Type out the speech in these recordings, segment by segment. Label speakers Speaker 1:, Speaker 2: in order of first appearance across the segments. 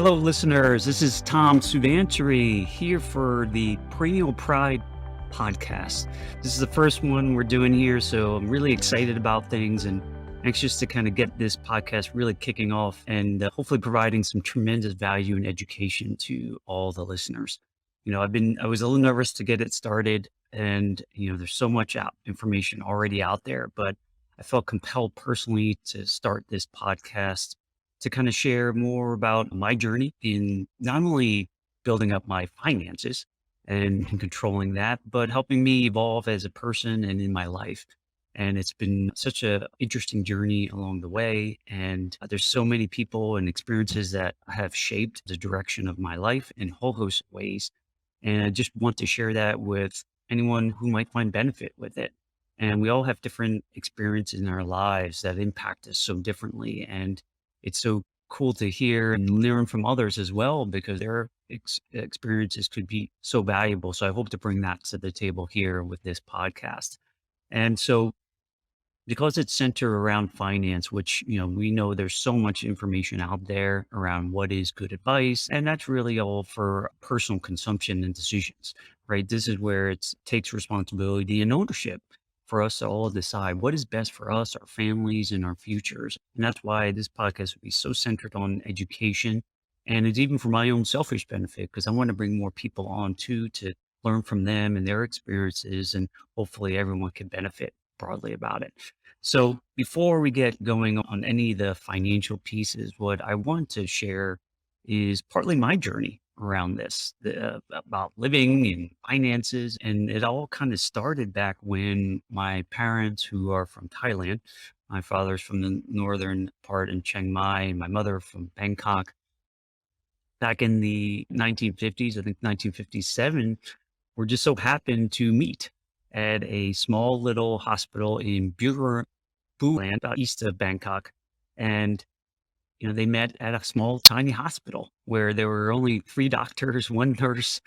Speaker 1: Hello, listeners. This is Tom Suvansri here for the Perennial Pride podcast. This is the first one we're doing here, so I'm really excited about things and anxious to kind of get this podcast really kicking off and hopefully providing some tremendous value and education to all the listeners. I was a little nervous to get it started, and there's so much information already out there, but I felt compelled personally to start this podcast to kind of share more about my journey in not only building up my finances and controlling that, but helping me evolve as a person and in my life. And it's been such a interesting journey along the way. And there's so many people and experiences that have shaped the direction of my life in a whole host of ways. And I just want to share that with anyone who might find benefit with it. And we all have different experiences in our lives that impact us so differently. And it's so cool to hear and learn from others as well, because their experiences could be so valuable. So I hope to bring that to the table here with this podcast. And so, because it's centered around finance, which, we know there's so much information out there around what is good advice, and that's really all for personal consumption and decisions, right? This is where it takes responsibility and ownership for us to all decide what is best for us, our families, and our futures. And that's why this podcast would be so centered on education. And it's even for my own selfish benefit, because I want to bring more people on too, to learn from them and their experiences, and hopefully everyone can benefit broadly about it. So before we get going on any of the financial pieces, what I want to share is partly my journey around this, about living and finances. And it all kind of started back when my parents, who are from Thailand, my father's from the northern part in Chiang Mai, and my mother from Bangkok, back in the 1950s, I think 1957, were just so happened to meet at a small little hospital in Buland, east of Bangkok. And, they met at a small, tiny hospital where there were only three doctors, one nurse,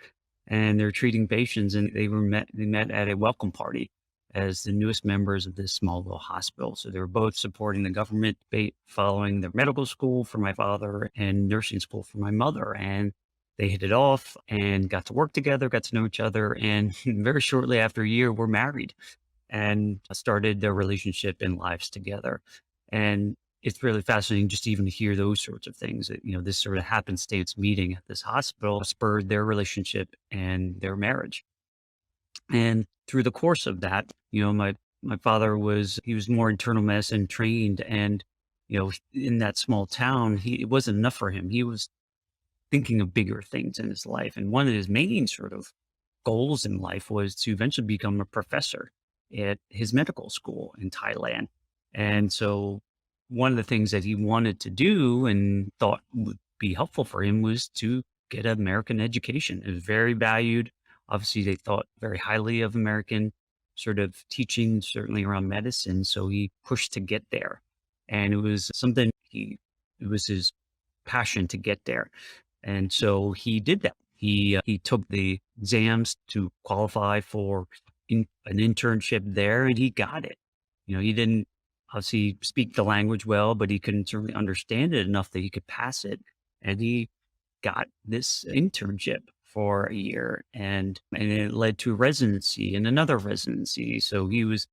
Speaker 1: and they're treating patients. And they met at a welcome party as the newest members of this small little hospital. So they were both supporting the government, following their medical school for my father and nursing school for my mother. And they hit it off and got to work together, got to know each other. And very shortly after a year, were married and started their relationship and lives together. And it's really fascinating just even to hear those sorts of things that, this sort of happenstance meeting at this hospital spurred their relationship and their marriage. And through the course of that, my father he was more internal medicine trained, and, in that small town, it wasn't enough for him. He was thinking of bigger things in his life. And one of his main sort of goals in life was to eventually become a professor at his medical school in Thailand. And so one of the things that he wanted to do and thought would be helpful for him was to get an American education. It was very valued. Obviously, they thought very highly of American sort of teaching, certainly around medicine. So he pushed to get there. And it was it was his passion to get there. And so he did that. He took the exams to qualify for an internship there, and he got it. He didn't obviously speak the language well, but he could certainly understand it enough that he could pass it. And he got this internship for a year, and it led to residency and another residency. So he was,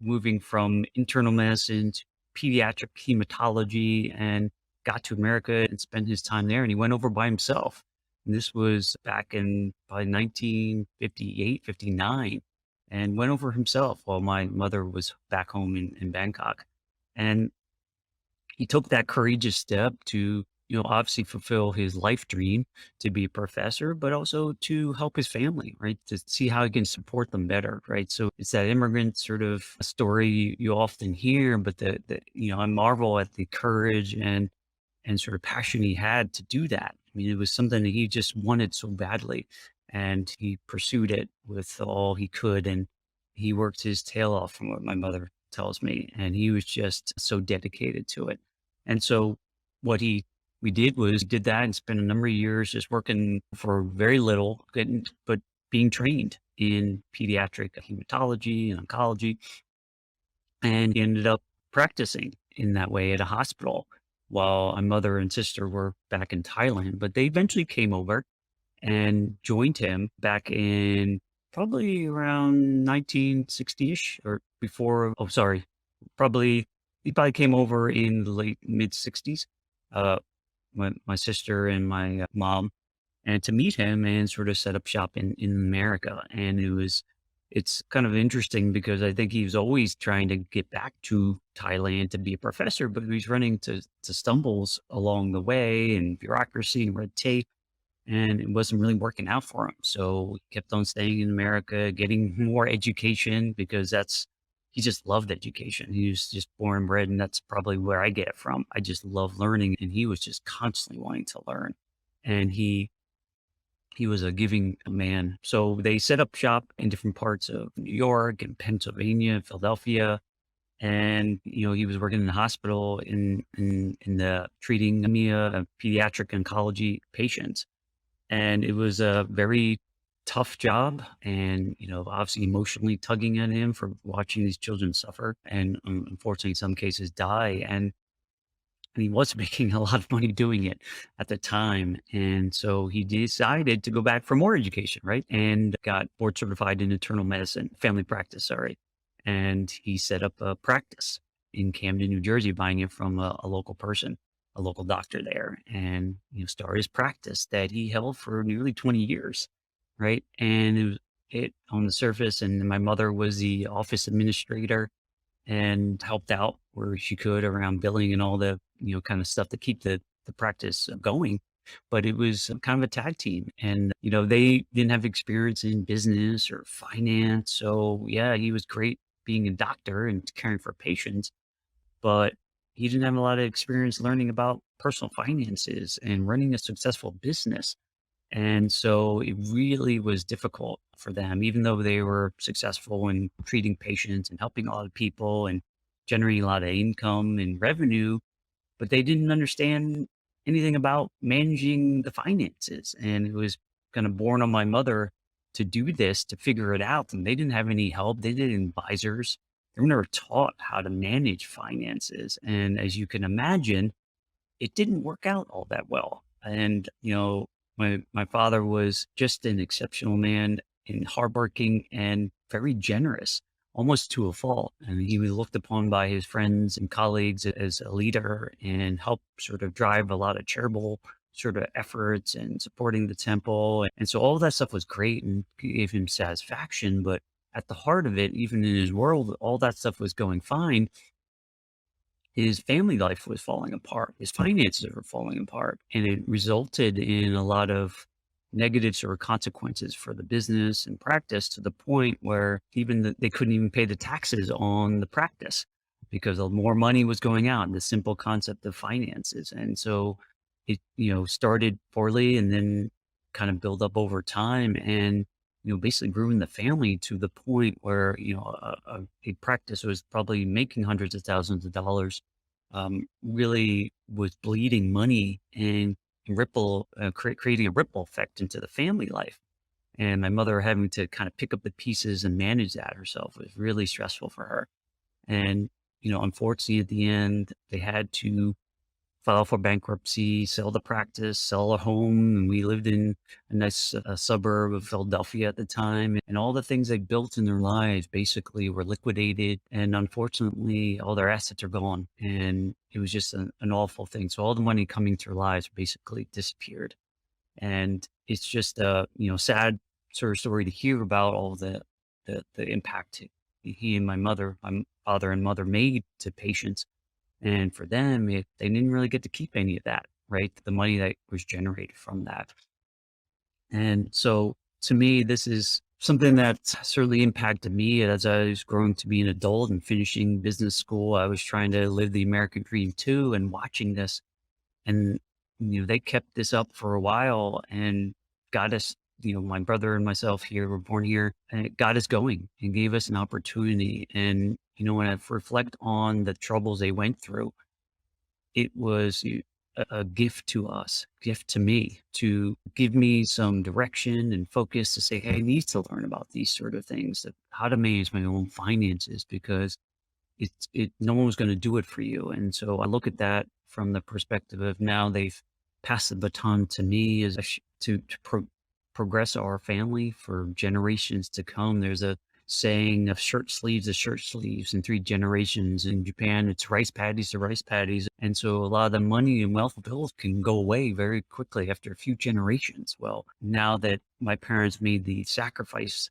Speaker 1: moving from internal medicine to pediatric hematology, and got to America and spent his time there. And he went over by himself. And this was back in probably 1958, 59, and went over himself while my mother was back home in Bangkok. And he took that courageous step to, obviously fulfill his life dream to be a professor, but also to help his family, right? To see how he can support them better, right? So it's that immigrant sort of story you often hear, but I marvel at the courage and sort of passion he had to do that. I mean, it was something that he just wanted so badly, and he pursued it with all he could. And he worked his tail off, from what my mother tells me, and he was just so dedicated to it. And so what we did that and spent a number of years just working for very little, but being trained in pediatric hematology and oncology. And he ended up practicing in that way at a hospital while my mother and sister were back in Thailand. But they eventually came over and joined him back in probably around 1960-ish or before. Oh, sorry, probably he probably came over in the late mid 60s. Uh, my sister and my mom, and to meet him and sort of set up shop in America. And it's kind of interesting because I think he was always trying to get back to Thailand to be a professor, but he was running to stumbles along the way and bureaucracy and red tape, and it wasn't really working out for him. So he kept on staying in America, getting more education because he just loved education. He was just born and bred, and that's probably where I get it from. I just love learning, and he was just constantly wanting to learn. And he was a giving man. So they set up shop in different parts of New York and Pennsylvania, Philadelphia. And, he was working in the hospital in the treating anemia, pediatric oncology patients. And it was a very tough job and, obviously emotionally tugging at him for watching these children suffer and unfortunately in some cases die. And he was making a lot of money doing it at the time. And so he decided to go back for more education, right? And got board certified in internal medicine, family practice, sorry. And he set up a practice in Camden, New Jersey, buying it from a local person, a local doctor there. And, started his practice that he held for nearly 20 years, right? And it on the surface, and my mother was the office administrator and helped out where she could around billing and all the, kind of stuff to keep the practice going. But it was kind of a tag team and, they didn't have experience in business or finance. So yeah, he was great being a doctor and caring for patients, but he didn't have a lot of experience learning about personal finances and running a successful business. And so it really was difficult for them, even though they were successful in treating patients and helping a lot of people and generating a lot of income and revenue, but they didn't understand anything about managing the finances. And it was kind of born on my mother to do this, to figure it out. And they didn't have any help. They didn't advisors. They were never taught how to manage finances. And as you can imagine, it didn't work out all that well. And, my father was just an exceptional man and hardworking and very generous, almost to a fault. And he was looked upon by his friends and colleagues as a leader and helped sort of drive a lot of charitable sort of efforts and supporting the temple. And so all that stuff was great and gave him satisfaction. But at the heart of it, even in his world, all that stuff was going fine. His family life was falling apart. His finances were falling apart, and it resulted in a lot of negative sort of consequences for the business and practice to the point where they couldn't even pay the taxes on the practice because more money was going out. The simple concept of finances, and so it started poorly, and then kind of built up over time, and basically ruined the family to the point where, a practice was probably making hundreds of thousands of dollars, really was bleeding money and creating a ripple effect into the family life. And my mother having to kind of pick up the pieces and manage that herself was really stressful for her. And, unfortunately at the end, they had to file for bankruptcy, sell the practice, sell a home. And we lived in a nice suburb of Philadelphia at the time. And all the things they built in their lives basically were liquidated. And unfortunately, all their assets are gone. And it was just an awful thing. So all the money coming to their lives basically disappeared. And it's just a, sad sort of story to hear about all the impact he and my father and mother made to patients, and for them, they didn't really get to keep any of that, right? The money that was generated from that. And so to me, this is something that certainly impacted me as I was growing to be an adult and finishing business school. I was trying to live the American dream too, and watching this. And, they kept this up for a while and got us, my brother and myself here were born here, and it got us going and gave us an opportunity. And, when I reflect on the troubles they went through, it was a gift to us, gift to me, to give me some direction and focus to say, hey, I need to learn about these sort of things, how to manage my own finances, because no one was going to do it for you. And so I look at that from the perspective of now they've passed the baton to me as to progress our family for generations to come. There's a saying of shirt sleeves to shirt sleeves in 3 generations. In Japan, it's rice paddies to rice paddies. And so a lot of the money and wealth built can go away very quickly after a few generations. Well, now that my parents made the sacrifice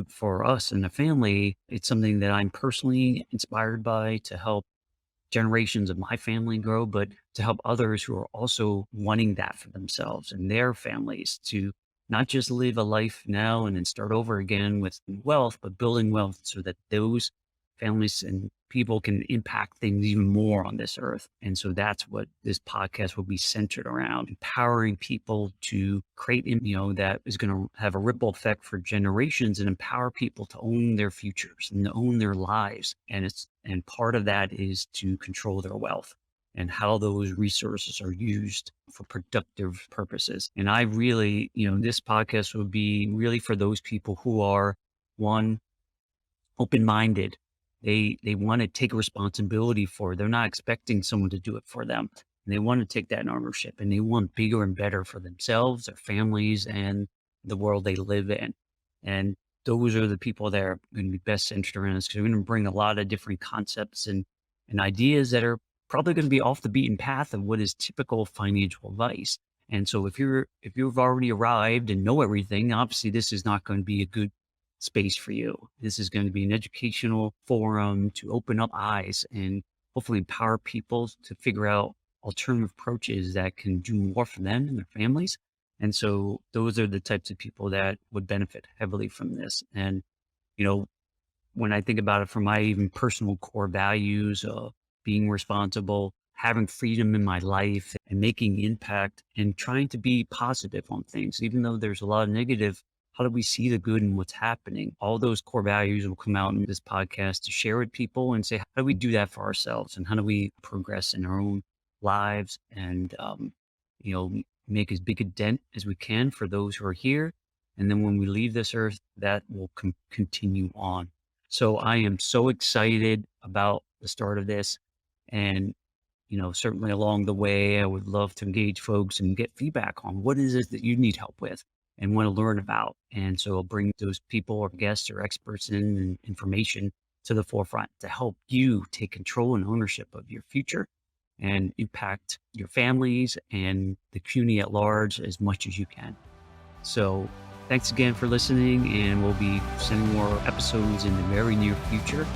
Speaker 1: for us and the family, it's something that I'm personally inspired by to help generations of my family grow, but to help others who are also wanting that for themselves and their families to not just live a life now and then start over again with wealth, but building wealth so that those families and people can impact things even more on this earth. And so that's what this podcast will be centered around, empowering people to create, that is going to have a ripple effect for generations and empower people to own their futures and to own their lives. And part of that is to control their wealth and how those resources are used for productive purposes. And I really, this podcast would be really for those people who are, one, open-minded. They want to take responsibility for it. They're not expecting someone to do it for them. And they want to take that ownership, and they want bigger and better for themselves, their families, and the world they live in. And those are the people that are going to be best centered around us, because we're going to bring a lot of different concepts and ideas that are probably going to be off the beaten path of what is typical financial advice. And so if you've already arrived and know everything, obviously this is not going to be a good space for you. This is going to be an educational forum to open up eyes and hopefully empower people to figure out alternative approaches that can do more for them and their families. And so those are the types of people that would benefit heavily from this. And, when I think about it from my even personal core values of being responsible, having freedom in my life and making impact and trying to be positive on things, even though there's a lot of negative, how do we see the good in what's happening? All those core values will come out in this podcast to share with people and say, how do we do that for ourselves? And how do we progress in our own lives and, make as big a dent as we can for those who are here. And then when we leave this earth, that will continue on. So I am so excited about the start of this. And certainly along the way, I would love to engage folks and get feedback on what is it that you need help with and want to learn about. And so I'll bring those people or guests or experts in and information to the forefront to help you take control and ownership of your future and impact your families and the community at large as much as you can. So thanks again for listening, and we'll be sending more episodes in the very near future.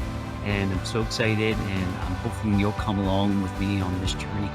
Speaker 1: And I'm so excited, and I'm hoping you'll come along with me on this journey.